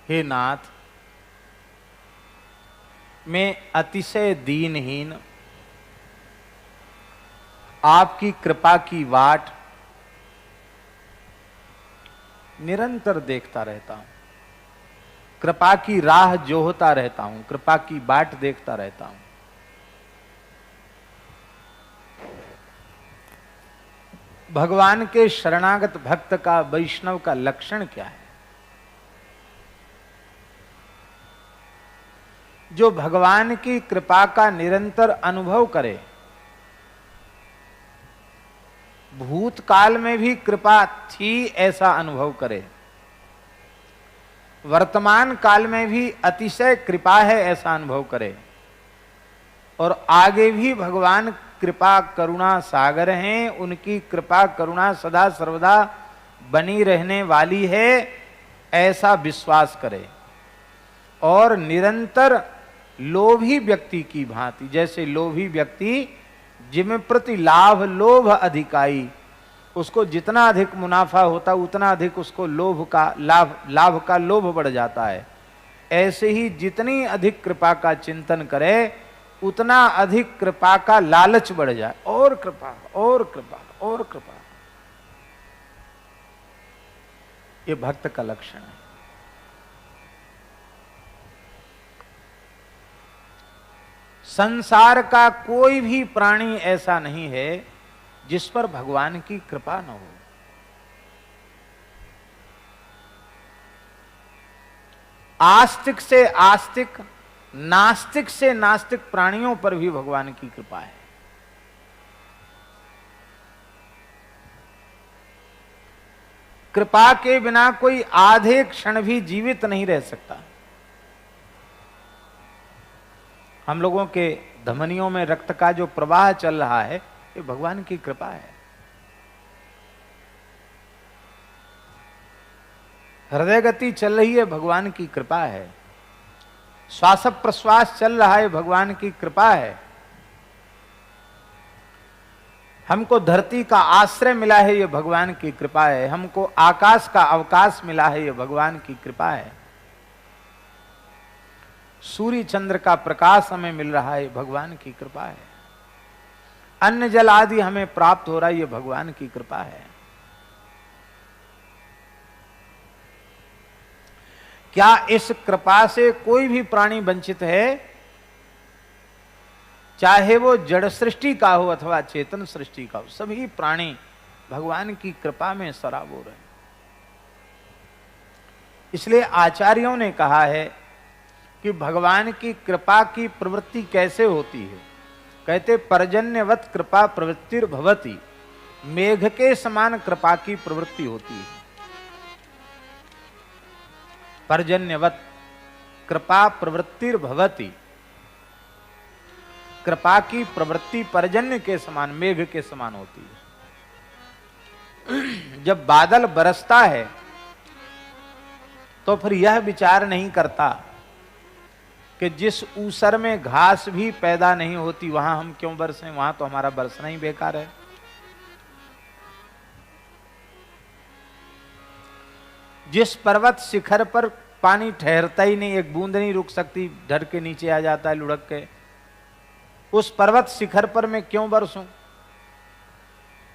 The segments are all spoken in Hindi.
हे नाथ, मैं अतिशय दीनहीन आपकी कृपा की वाट निरंतर देखता रहता हूं, कृपा की राह जोहता रहता हूं, कृपा की बाट देखता रहता हूं। भगवान के शरणागत भक्त का, वैष्णव का लक्षण क्या है? जो भगवान की कृपा का निरंतर अनुभव करे, भूतकाल में भी कृपा थी ऐसा अनुभव करे, वर्तमान काल में भी अतिशय कृपा है ऐसा अनुभव करे, और आगे भी भगवान कृपा करुणा सागर हैं, उनकी कृपा करुणा सदा सर्वदा बनी रहने वाली है ऐसा विश्वास करे। और निरंतर लोभी व्यक्ति की भांति, जैसे लोभी व्यक्ति जिम प्रति लाभ लोभ अधिकाई, उसको जितना अधिक मुनाफा होता उतना अधिक उसको लोभ का लाभ का लोभ बढ़ जाता है, ऐसे ही जितनी अधिक कृपा का चिंतन करे उतना अधिक कृपा का लालच बढ़ जाए, और कृपा और कृपा और कृपा। ये भक्त का लक्षण है। संसार का कोई भी प्राणी ऐसा नहीं है जिस पर भगवान की कृपा न हो। आस्तिक से आस्तिक, नास्तिक से नास्तिक प्राणियों पर भी भगवान की कृपा है। कृपा के बिना कोई आधे क्षण भी जीवित नहीं रह सकता। हम लोगों के धमनियों में रक्त का जो प्रवाह चल रहा है, ये भगवान की कृपा है। हृदय गति चल रही है, भगवान की कृपा है। श्वास प्रश्वास चल रहा है, भगवान की कृपा है। हमको धरती का आश्रय मिला है, ये भगवान की कृपा है। हमको आकाश का अवकाश मिला है, ये भगवान की कृपा है। सूर्य चंद्र का प्रकाश हमें मिल रहा है, भगवान की कृपा है। अन्न जल आदि हमें प्राप्त हो रहा है, ये भगवान की कृपा है। क्या इस कृपा से कोई भी प्राणी वंचित है? चाहे वो जड़ सृष्टि का हो अथवा चेतन सृष्टि का हो, सभी प्राणी भगवान की कृपा में सराबोर हैं। इसलिए आचार्यों ने कहा है कि भगवान की कृपा की प्रवृत्ति कैसे होती है। कहते पर्जन्यवत कृपा प्रवृत्तिर भवति, मेघ के समान कृपा की प्रवृत्ति होती है। पर्जन्यवत कृपा प्रवृत्तिर भवति, कृपा की प्रवृत्ति पर्जन्य के समान, मेघ के समान होती है। जब बादल बरसता है तो फिर यह विचार नहीं करता कि जिस ऊसर में घास भी पैदा नहीं होती वहां हम क्यों बरसें, वहां तो हमारा बरसना ही बेकार है। जिस पर्वत शिखर पर पानी ठहरता ही नहीं, एक बूंद नहीं रुक सकती, ढर के नीचे आ जाता है लुढ़क के, उस पर्वत शिखर पर मैं क्यों बरसूं?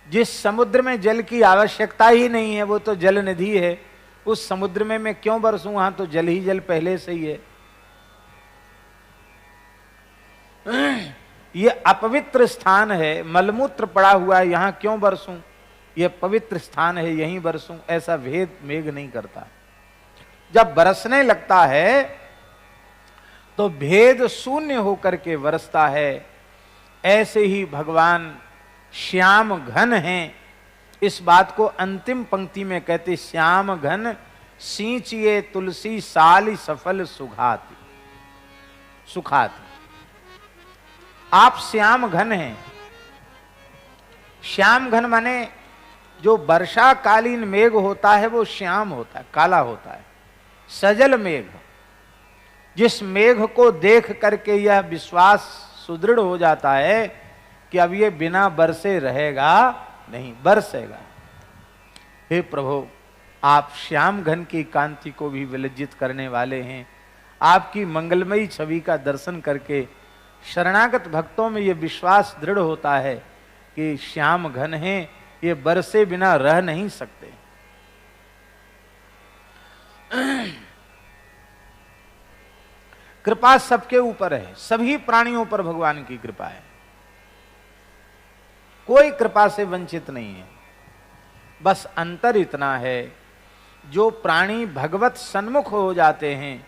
जिस समुद्र में जल की आवश्यकता ही नहीं है, वो तो जल निधि है, उस समुद्र में मैं क्यों बरसूं? वहां तो जल ही जल पहले से ही है। ये अपवित्र स्थान है, मलमूत्र पड़ा हुआ है, यहां क्यों बरसूं? ये पवित्र स्थान है, यहीं बरसूं, ऐसा भेद मेघ नहीं करता। जब बरसने लगता है तो भेद शून्य होकर के बरसता है। ऐसे ही भगवान श्याम घन हैं। इस बात को अंतिम पंक्ति में कहते, श्याम घन सींचिए तुलसी साली सफल सुखाती सुखाती। आप श्याम घन हैं। श्याम घन माने जो वर्षाकालीन मेघ होता है वो श्याम होता है, काला होता है। सजल मेघ, जिस मेघ को देख करके यह विश्वास सुदृढ़ हो जाता है कि अब ये बिना बरसे रहेगा नहीं, बरसेगा। हे प्रभु, आप श्याम घन की कांति को भी विलज्जित करने वाले हैं। आपकी मंगलमयी छवि का दर्शन करके शरणागत भक्तों में ये विश्वास दृढ़ होता है कि श्याम घन हैं, ये बरसे बिना रह नहीं सकते। कृपा सबके ऊपर है, सभी प्राणियों पर भगवान की कृपा है, कोई कृपा से वंचित नहीं है। बस अंतर इतना है, जो प्राणी भगवत सन्मुख हो जाते हैं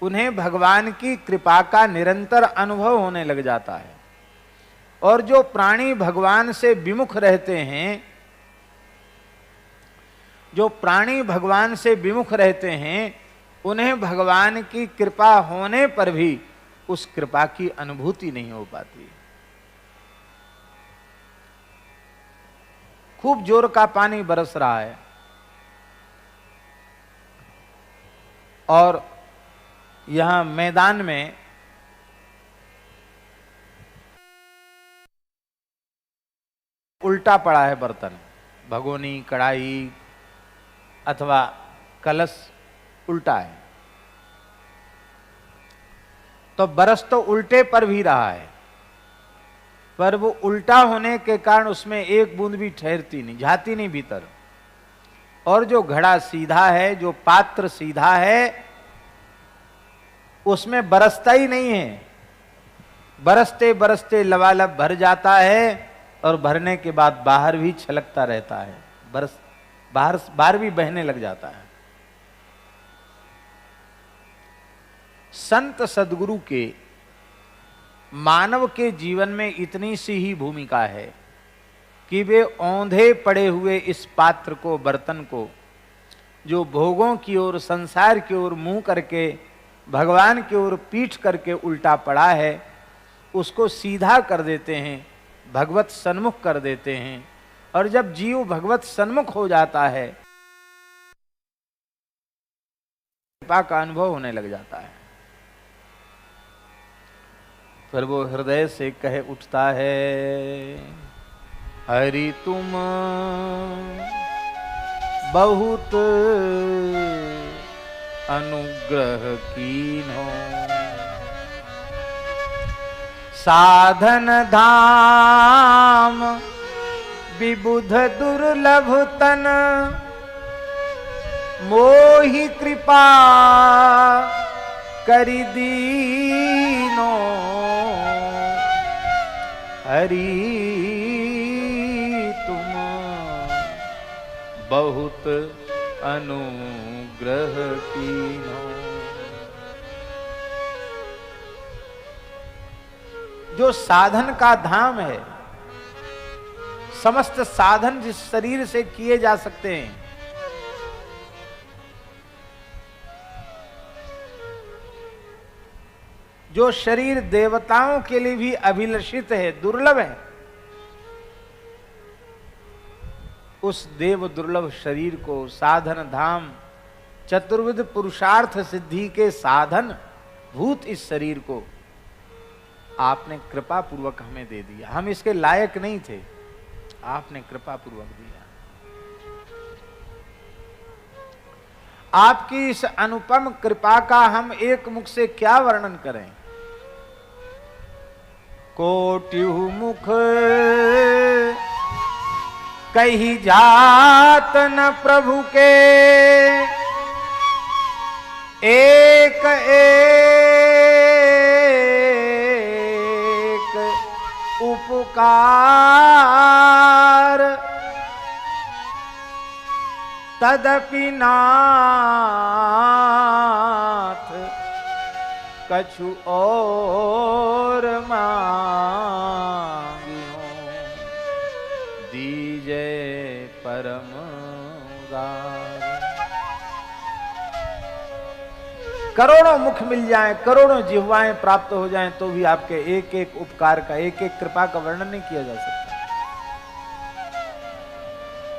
उन्हें भगवान की कृपा का निरंतर अनुभव होने लग जाता है, और जो प्राणी भगवान से विमुख रहते हैं, जो प्राणी भगवान से विमुख रहते हैं, उन्हें भगवान की कृपा होने पर भी उस कृपा की अनुभूति नहीं हो पाती। खूब जोर का पानी बरस रहा है और यहां मैदान में उल्टा पड़ा है बर्तन, भगोनी, कढ़ाई अथवा कलश उल्टा है, तो बरस तो उल्टे पर भी रहा है, पर वो उल्टा होने के कारण उसमें एक बूंद भी ठहरती नहीं, जाती नहीं भीतर। और जो घड़ा सीधा है, जो पात्र सीधा है, उसमें बरसता ही नहीं है, बरसते बरसते लबालब भर जाता है और भरने के बाद बाहर भी छलकता रहता है, बाहर भी बहने लग जाता है। संत सद्गुरु के मानव के जीवन में इतनी सी ही भूमिका है कि वे औंधे पड़े हुए इस पात्र को, बर्तन को, जो भोगों की ओर, संसार की ओर मुंह करके भगवान की ओर पीठ करके उल्टा पड़ा है, उसको सीधा कर देते हैं, भगवत सन्मुख कर देते हैं। और जब जीव भगवत सन्मुख हो जाता है, कृपा का अनुभव होने लग जाता है, फिर वो हृदय से कह उठता है, हरि तुम बहुत अनुग्रह कीन्हो, साधन धाम विबुध दुर्लभ तन, मोहि कृपा करि दीनो, हरि तुम बहुत अनुग्रह कीन्हो। जो साधन का धाम है, समस्त साधन जिस शरीर से किए जा सकते हैं, जो शरीर देवताओं के लिए भी अभिलषित है, दुर्लभ है, उस देव दुर्लभ शरीर को, साधन धाम, चतुर्विध पुरुषार्थ सिद्धि के साधन भूत इस शरीर को आपने कृपा पूर्वक हमें दे दिया। हम इसके लायक नहीं थे, आपने कृपा पूर्वक दिया। आपकी इस अनुपम कृपा का हम एक मुख से क्या वर्णन करें। कोटिहु मुख कही जात न प्रभु के, एक एक उपकार, तदपि नाथ कछु और मांगियो, दीजे परम उदार। करोड़ों मुख मिल जाएं, करोड़ों जिह्वाएं प्राप्त हो जाएं, तो भी आपके एक एक उपकार का, एक एक कृपा का वर्णन नहीं किया जा सकता।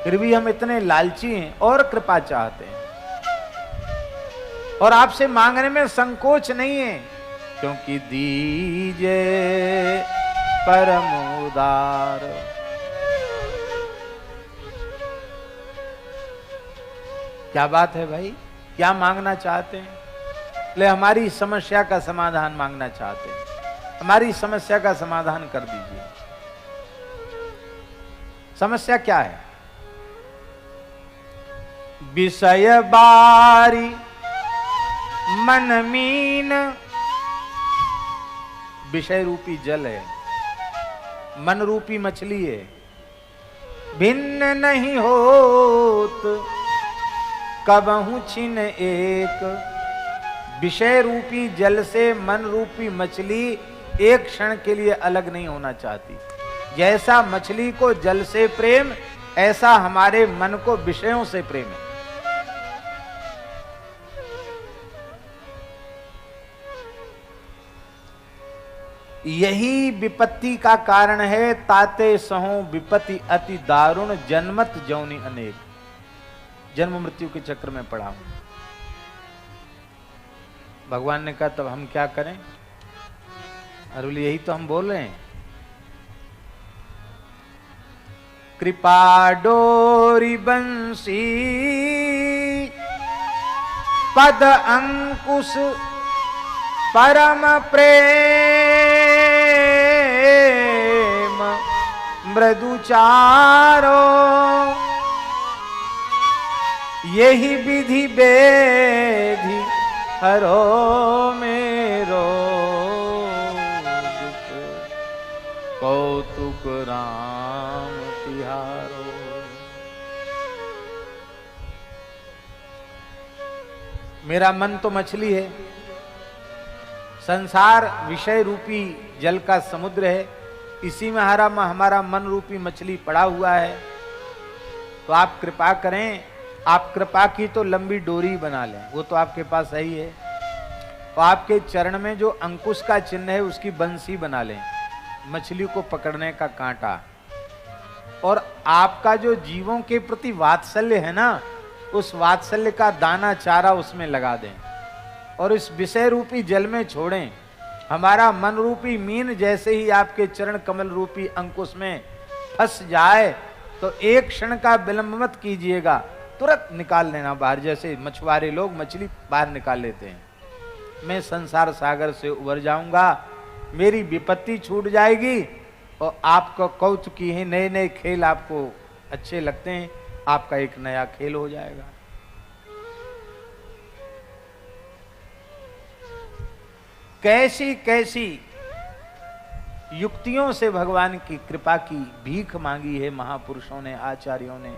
फिर भी हम इतने लालची हैं और कृपा चाहते हैं, और आपसे मांगने में संकोच नहीं है, क्योंकि दीजे परम उदार। क्या बात है भाई, क्या मांगना चाहते हैं? ले हमारी समस्या का समाधान मांगना चाहते हैं, हमारी समस्या का समाधान कर दीजिए। समस्या क्या है? विषय बारी मन मीन, विषय रूपी जल है, मन रूपी मछली है, भिन्न नहीं होत कबहू छिन एक। विषय रूपी जल से मन रूपी मछली एक क्षण के लिए अलग नहीं होना चाहती। जैसा मछली को जल से प्रेम, ऐसा हमारे मन को विषयों से प्रेम है। यही विपत्ति का कारण है। ताते सहो विपत्ति अति दारुण, जन्मत जौनी अनेक। जन्म मृत्यु के चक्र में पड़ा हूं। भगवान ने कहा तब हम क्या करें? अरे बोले यही तो हम बोल रहे हैं। कृपा डोरी बंसी पद अंकुश परम प्रेम मृदु चारो, यही विधि बेधि हरो मेरो दुख, कौतुक राम तिहारो। मेरा मन तो मछली है, संसार विषय रूपी जल का समुद्र है, इसी में हमारा मन रूपी मछली पड़ा हुआ है। तो आप कृपा करें, आप कृपा की तो लंबी डोरी बना लें, वो तो आपके पास है ही है। तो आपके चरण में जो अंकुश का चिन्ह है उसकी बंसी बना लें, मछली को पकड़ने का कांटा। और आपका जो जीवों के प्रति वात्सल्य है ना, उस वात्सल्य का दाना चारा उसमें लगा दें और इस विषय रूपी जल में छोड़ें। हमारा मन रूपी मीन जैसे ही आपके चरण कमल रूपी अंकुश में फंस जाए तो एक क्षण का विलंब मत कीजिएगा, तुरंत निकाल लेना बाहर। जैसे मछुआरे लोग मछली बाहर निकाल लेते हैं। मैं संसार सागर से उबर जाऊंगा, मेरी विपत्ति छूट जाएगी और आपको कौतुकी है, नए नए खेल आपको अच्छे लगते हैं, आपका एक नया खेल हो जाएगा। कैसी कैसी युक्तियों से भगवान की कृपा की भीख मांगी है महापुरुषों ने, आचार्यों ने।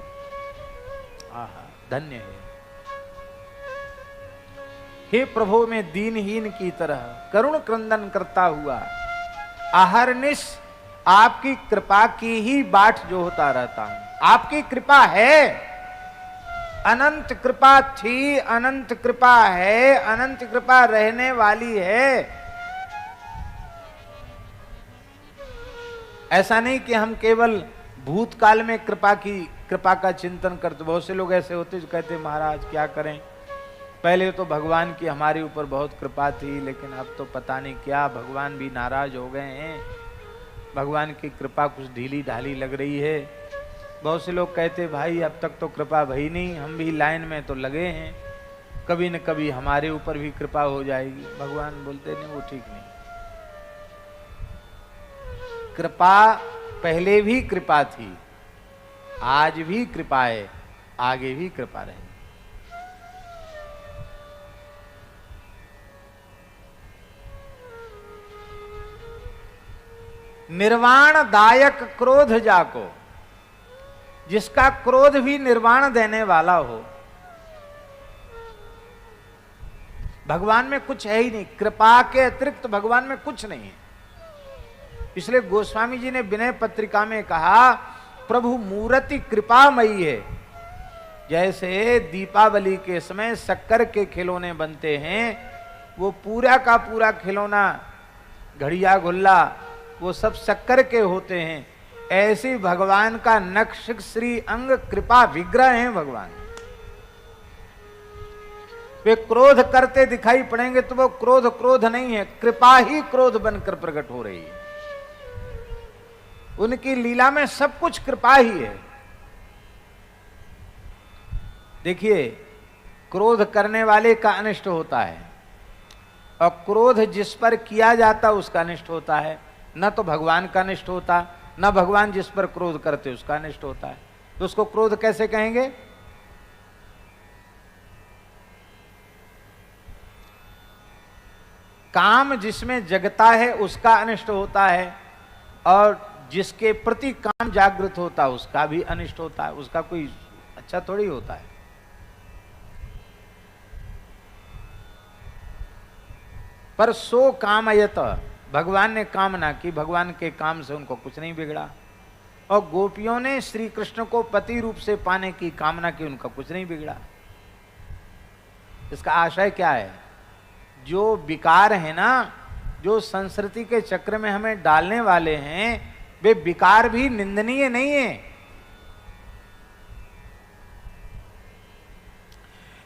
आहा, धन्य है। हे प्रभु, मैं दीनहीन की तरह करुण क्रंदन करता हुआ अहरनिश आपकी कृपा की ही बाट जो होता रहता हूं। आपकी कृपा है, अनंत कृपा थी, अनंत कृपा है, अनंत कृपा रहने वाली है। ऐसा नहीं कि हम केवल भूतकाल में कृपा का चिंतन करते। बहुत से लोग ऐसे होते जो कहते महाराज क्या करें, पहले तो भगवान की हमारे ऊपर बहुत कृपा थी, लेकिन अब तो पता नहीं क्या भगवान भी नाराज हो गए हैं, भगवान की कृपा कुछ ढीली ढाली लग रही है। बहुत से लोग कहते भाई अब तक तो कृपा भई नहीं, हम भी लाइन में तो लगे हैं, कभी न कभी हमारे ऊपर भी कृपा हो जाएगी। भगवान बोलते नहीं, वो ठीक नहीं। कृपा पहले भी कृपा थी, आज भी कृपा है, आगे भी कृपा रहेगी। निर्वाण दायक क्रोध जाको, जिसका क्रोध भी निर्वाण देने वाला हो। भगवान में कुछ है ही नहीं, कृपा के अतिरिक्त भगवान में कुछ नहीं है। इसलिए गोस्वामी जी ने विनय पत्रिका में कहा प्रभु मूर्ति कृपामयी है। जैसे दीपावली के समय शक्कर के खिलौने बनते हैं, वो पूरा का पूरा खिलौना घड़िया गुल्ला वो सब शक्कर के होते हैं, ऐसे भगवान का नक्श श्री अंग कृपा विग्रह हैं भगवान। वे क्रोध करते दिखाई पड़ेंगे तो वो क्रोध नहीं है, कृपा ही क्रोध बनकर प्रकट हो रही है। उनकी लीला में सब कुछ कृपा ही है। देखिए क्रोध करने वाले का अनिष्ट होता है, और क्रोध जिस पर किया जाता उसका अनिष्ट होता है। न तो भगवान का अनिष्ट होता, न भगवान जिस पर क्रोध करते उसका अनिष्ट होता है। तो उसको क्रोध कैसे कहेंगे? काम जिसमें जगता है उसका अनिष्ट होता है, और जिसके प्रति काम जागृत होता है उसका भी अनिष्ट होता है। उसका कोई अच्छा थोड़ी होता है। पर सो कामयत, भगवान ने कामना की, भगवान के काम से उनको कुछ नहीं बिगड़ा। और गोपियों ने श्री कृष्ण को पति रूप से पाने की कामना की, उनका कुछ नहीं बिगड़ा। इसका आशय क्या है? जो विकार है ना, जो संस्कृति के चक्र में हमें डालने वाले हैं, वे विकार भी निंदनीय नहीं है।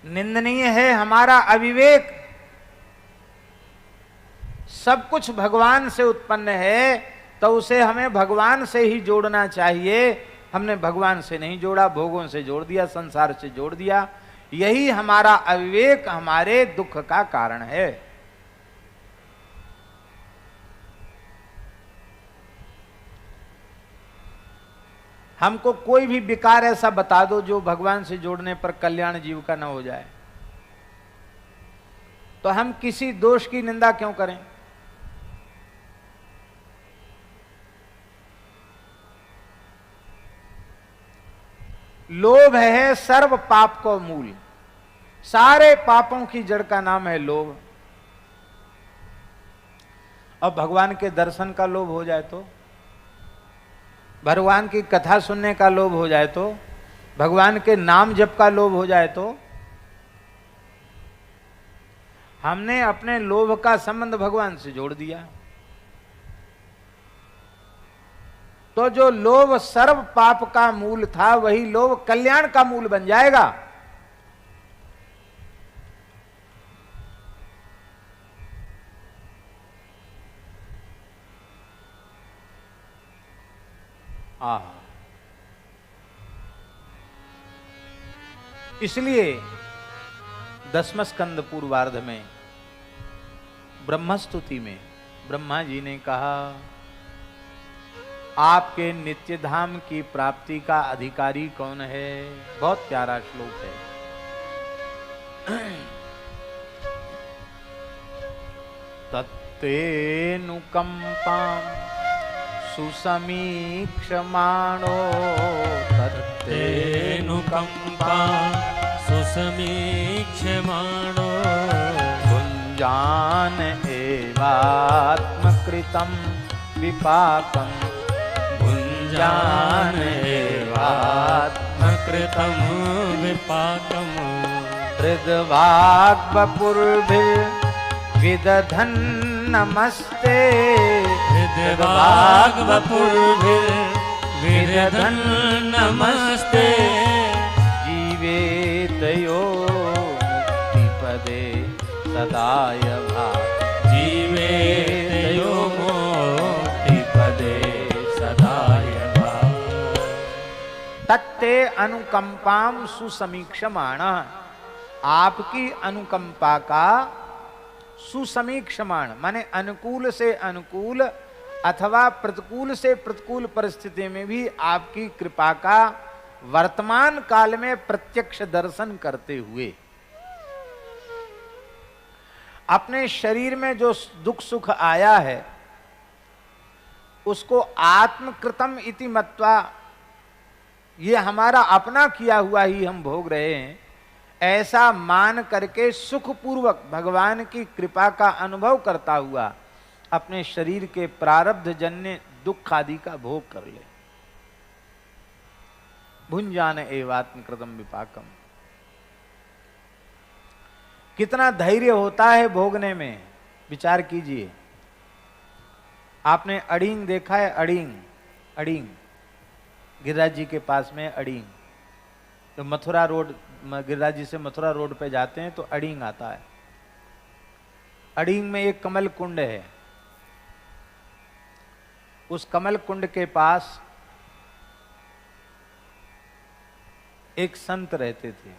निंदनीय है हमारा अविवेक। सब कुछ भगवान से उत्पन्न है, तो उसे हमें भगवान से ही जोड़ना चाहिए। हमने भगवान से नहीं जोड़ा, भोगों से जोड़ दिया, संसार से जोड़ दिया। यही हमारा अविवेक हमारे दुख का कारण है। हमको कोई भी विकार ऐसा बता दो जो भगवान से जोड़ने पर कल्याण जीव का न हो जाए, तो हम किसी दोष की निंदा क्यों करें? लोभ है सर्व पाप को मूल। सारे पापों की जड़ का नाम है लोभ। अब भगवान के दर्शन का लोभ हो जाए तो, भगवान की कथा सुनने का लोभ हो जाए तो, भगवान के नाम जप का लोभ हो जाए तो, हमने अपने लोभ का संबंध भगवान से जोड़ दिया। तो जो लोभ सर्व पाप का मूल था, वही लोभ कल्याण का मूल बन जाएगा। इसलिए 10वें स्कंद पूर्वार्ध में ब्रह्मस्तुति में ब्रह्मा जी ने कहा, आपके नित्य धाम की प्राप्ति का अधिकारी कौन है? बहुत प्यारा श्लोक है। तत्तेनुकंपां सुसमीक्षमाणो, तत्तेनुकंपां सुसमीक्षमाणो, भुञ्जान एवात्मकृतं विपाकम्, भुञ्जान एवात्मकृतं विपाकम्, हृद्वाग्वपुर्भिर्विदधन् नमस्ते, हृद्वाग्वपुर्भिर्विदधन् नमस्ते, जीवेतयो मुक्तिपदे सदाय भाव, जीवेतयो मुक्तिपदे सदाय भाव। तत्ते अनुकंपाम सुसमीक्षमाण, आपकी अनुकंपा का सुसमीक्षमाण माने अनुकूल से अनुकूल अथवा प्रतिकूल से प्रतिकूल परिस्थिति में भी आपकी कृपा का वर्तमान काल में प्रत्यक्ष दर्शन करते हुए, अपने शरीर में जो दुख सुख आया है उसको आत्मकृतम इति मत्वा, ये हमारा अपना किया हुआ ही हम भोग रहे हैं, ऐसा मान करके सुखपूर्वक भगवान की कृपा का अनुभव करता हुआ अपने शरीर के प्रारब्ध जन्य दुख आदि का भोग कर ले। भुंजान एवात्मकृतम विपाकम। कितना धैर्य होता है भोगने में, विचार कीजिए। आपने अड़ींग देखा है? अड़ींग गिरिराज जी के पास में अड़ींग, तो मथुरा रोड, गिरिराज जी से मथुरा रोड पे जाते हैं तो अड़ींग आता है। अड़ींग में एक कमल कुंड है। उस कमल कुंड के पास एक संत रहते थे।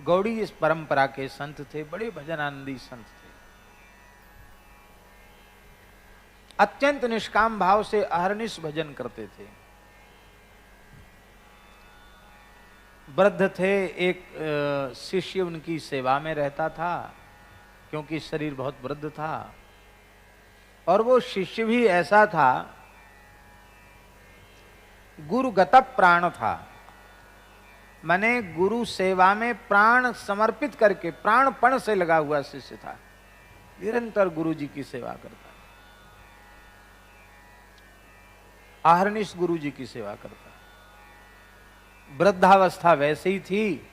गौड़ी इस परंपरा के संत थे, बड़े भजनानंदी संत थे। अत्यंत निष्काम भाव से अहर्निश भजन करते थे। वृद्ध थे, एक शिष्य उनकी सेवा में रहता था, क्योंकि शरीर बहुत वृद्ध था। और वो शिष्य भी ऐसा था, गुरुगत प्राण था, माने गुरु सेवा में प्राण समर्पित करके प्राणपण से लगा हुआ शिष्य था। निरंतर गुरु जी की सेवा करता, अहर्निश गुरु जी की सेवा करता। वृद्धावस्था वैसे ही थी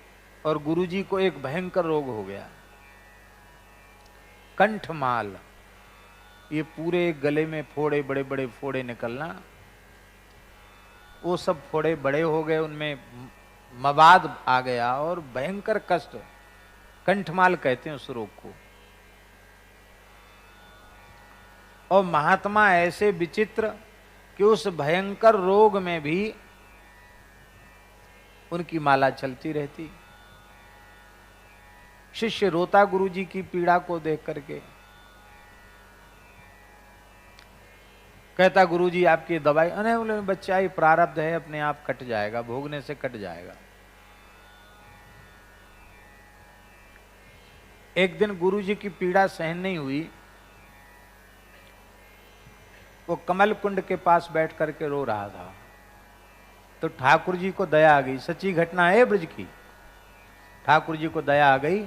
और गुरु जी को एक भयंकर रोग हो गया, कंठमाल। ये पूरे गले में फोड़े, बड़े बड़े फोड़े निकलना, वो सब फोड़े बड़े हो गए, उनमें मवाद आ गया और भयंकर कष्ट, कंठमाल कहते हैं उस रोग को। और महात्मा ऐसे विचित्र कि उस भयंकर रोग में भी उनकी माला चलती रहती। शिष्य रोता गुरु जी की पीड़ा को देख करके, कहता गुरु जी आपकी दवाई, अरे बोले बच्चा ये प्रारब्ध है, अपने आप कट जाएगा, भोगने से कट जाएगा। एक दिन गुरु जी की पीड़ा सहन नहीं हुई, वो कमल कुंड के पास बैठ करके रो रहा था। तो ठाकुर जी को दया आ गई, सच्ची घटना है ब्रज की। ठाकुर जी को दया आ गई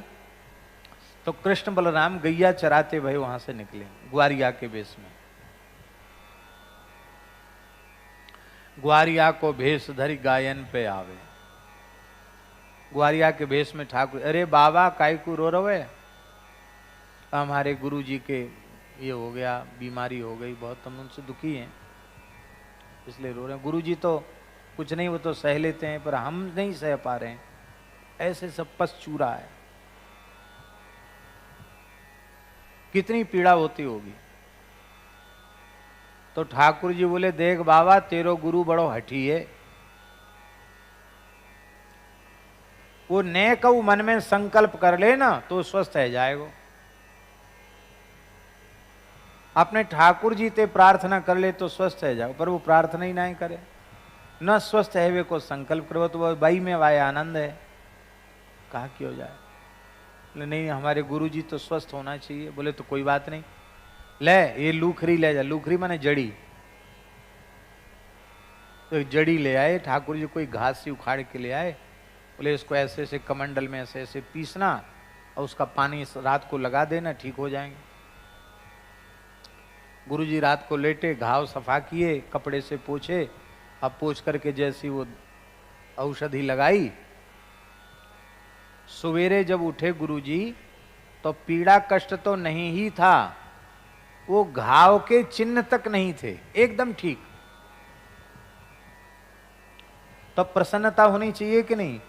तो कृष्ण बलराम गैया चराते हुए वहां से निकले, ग्वारिया के वेश में। ग्वारिया को भेष धरी गायन पे आवे। ग्वारिया के भेष में ठाकुर, अरे बाबा काई को रो रहे, हमारे गुरु जी के ये हो गया, बीमारी हो गई बहुत, हम उनसे दुखी हैं इसलिए रो रहे हैं। गुरु जी तो कुछ नहीं, वो तो सह लेते हैं, पर हम नहीं सह पा रहे हैं, ऐसे सब पस चूरा है, कितनी पीड़ा होती होगी। तो ठाकुर जी बोले, देख बाबा तेरो गुरु बड़ो हठी है, वो नेक मन में संकल्प कर ले ना तो स्वस्थ है जाएगा। अपने ठाकुर जी ते प्रार्थना कर ले तो स्वस्थ है जाओ, पर वो प्रार्थना ही नहीं करे, न स्वस्थ है वे को संकल्प करो तो वो बाई में वाय आनंद है, कहा क्यों जाए। बोले नहीं हमारे गुरु जी तो स्वस्थ होना चाहिए। बोले तो कोई बात नहीं, ले ये लूखरी ले जा। लूखरी माने जड़ी, तो जड़ी ले आए। ठाकुर जी कोई घास सी उखाड़ के ले आए। बोले इसको ऐसे ऐसे कमंडल में ऐसे ऐसे पीसना और उसका पानी रात को लगा देना, ठीक हो जाएंगे। गुरुजी रात को लेटे, घाव सफा किए, कपड़े से पोछे, अब पोछ करके जैसी वो औषधि लगाई। सवेरे जब उठे गुरुजी तो पीड़ा कष्ट तो नहीं ही था, वो घाव के चिन्ह तक नहीं थे, एकदम ठीक। तो प्रसन्नता होनी चाहिए कि नहीं।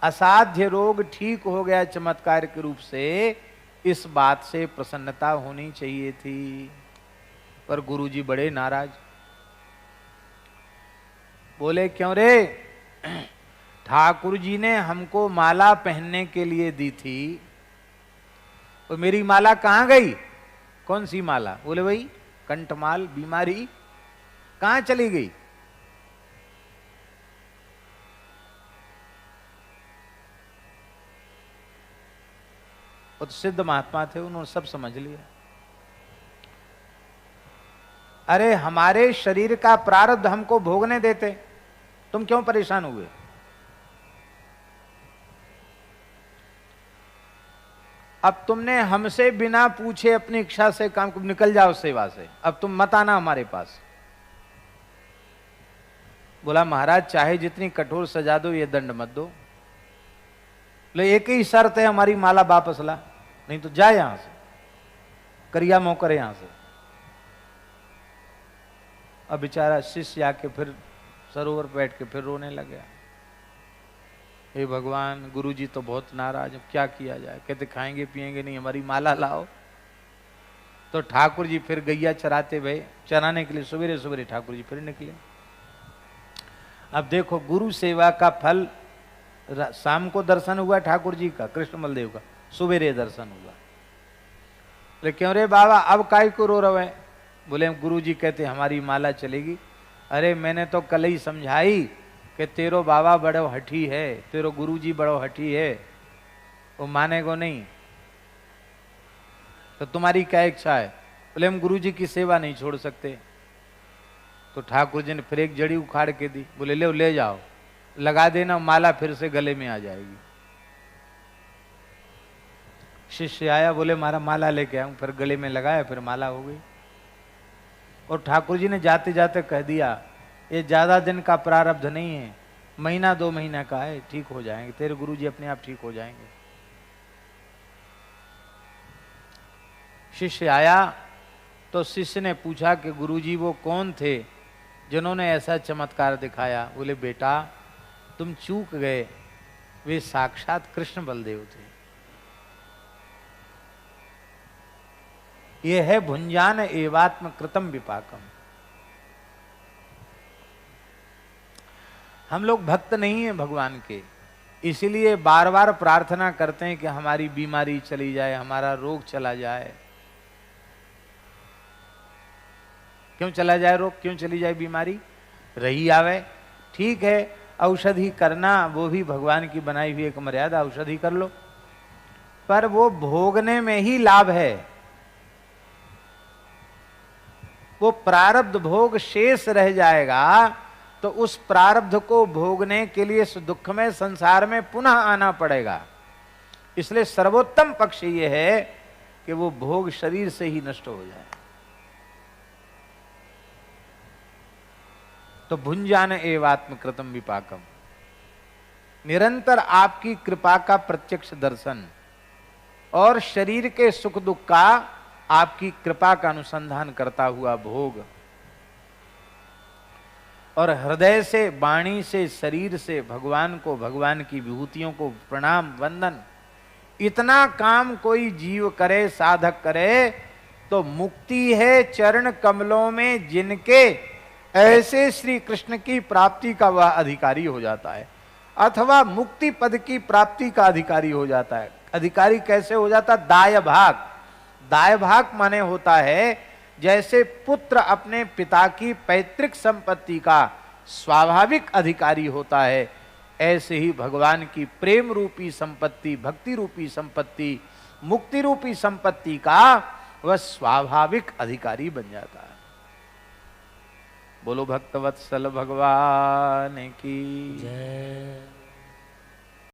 असाध्य रोग ठीक हो गया चमत्कार के रूप से, इस बात से प्रसन्नता होनी चाहिए थी। पर गुरुजी बड़े नाराज, बोले क्यों रे, ठाकुर जी ने हमको माला पहनने के लिए दी थी, तो मेरी माला कहां गई। कौन सी माला। बोले भाई कंठमाल बीमारी कहां चली गई। वो तो सिद्ध महात्मा थे, उन्होंने सब समझ लिया। अरे हमारे शरीर का प्रारब्ध हमको भोगने देते, तुम क्यों परेशान हुए। अब तुमने हमसे बिना पूछे अपनी इच्छा से काम, निकल जाओ सेवा से, अब तुम मत आना हमारे पास। बोला महाराज चाहे जितनी कठोर सजा दो, ये दंड मत दो। ले एक ही शर्त है, हमारी माला वापस ला, नहीं तो जा यहां से, करिया मोह करे यहां से। अब बेचारा शिष्य आके फिर सरोवर बैठ के फिर रोने लग गया। हे भगवान, गुरुजी तो बहुत नाराज, अब क्या किया जाए। कहते खाएंगे पिएंगे नहीं, हमारी माला लाओ। तो ठाकुर जी फिर गैया चराते हुए, चराने के लिए सवेरे सवेरे ठाकुर जी फिर निकले। अब देखो गुरु सेवा का फल शाम को दर्शन हुआ ठाकुर जी का, कृष्ण बलदेव का, सुबेरे दर्शन हुआ। बोले क्यों रे बाबा अब काय को रो रहे? बोले गुरु जी कहते हमारी माला चलेगी। अरे मैंने तो कल ही समझाई कि तेरो बाबा बड़ो हठी है, तेरो गुरु जी बड़ो हठी है, वो मानेगो नहीं, तो तुम्हारी क्या इच्छा है? बोले हम गुरु जी की सेवा नहीं छोड़ सकते। तो ठाकुर जी ने फिर एक जड़ी उखाड़ के दी। बोले ले जाओ, लगा देना, माला फिर से गले में आ जाएगी। शिष्य आया, बोले मारा माला लेके आऊं, फिर गले में लगाया, फिर माला हो गई। और ठाकुर जी ने जाते जाते कह दिया ये ज्यादा दिन का प्रारब्ध नहीं है, महीना 2 महीना का है, ठीक हो जाएंगे, तेरे गुरु जी अपने आप ठीक हो जाएंगे। शिष्य आया तो शिष्य ने पूछा कि गुरुजी वो कौन थे जिन्होंने ऐसा चमत्कार दिखाया? बोले बेटा तुम चूक गए, वे साक्षात कृष्ण बलदेव थे। ये है भुंजान एवात्म कृतम विपाकम। हम लोग भक्त नहीं हैं भगवान के, इसीलिए बार बार प्रार्थना करते हैं कि हमारी बीमारी चली जाए, हमारा रोग चला जाए। क्यों चला जाए रोग, क्यों चली जाए बीमारी? रही आवे, ठीक है, औषधि करना वो भी भगवान की बनाई हुई एक मर्यादा, औषधि कर लो, पर वो भोगने में ही लाभ है। वो प्रारब्ध भोग शेष रह जाएगा तो उस प्रारब्ध को भोगने के लिए इस दुख में संसार में पुनः आना पड़ेगा। इसलिए सर्वोत्तम पक्ष ये है कि वो भोग शरीर से ही नष्ट हो जाए। तो भुंजान एवात्म कृतम विपाकम, निरंतर आपकी कृपा का प्रत्यक्ष दर्शन और शरीर के सुख दुख का आपकी कृपा का अनुसंधान करता हुआ भोग, और हृदय से, वाणी से, शरीर से भगवान को, भगवान की विभूतियों को प्रणाम वंदन, इतना काम कोई जीव करे, साधक करे, तो मुक्ति है चरण कमलों में जिनके, ऐसे श्री कृष्ण की प्राप्ति का वह अधिकारी हो जाता है, अथवा मुक्ति पद की प्राप्ति का अधिकारी हो जाता है। अधिकारी कैसे हो जाता? दाय भाग। दाय भाग माने होता है जैसे पुत्र अपने पिता की पैतृक संपत्ति का स्वाभाविक अधिकारी होता है, ऐसे ही भगवान की प्रेम रूपी संपत्ति, भक्ति रूपी संपत्ति, मुक्ति रूपी संपत्ति का वह स्वाभाविक अधिकारी बन जाता है। बोलो भक्तवत्सल भगवान की जय।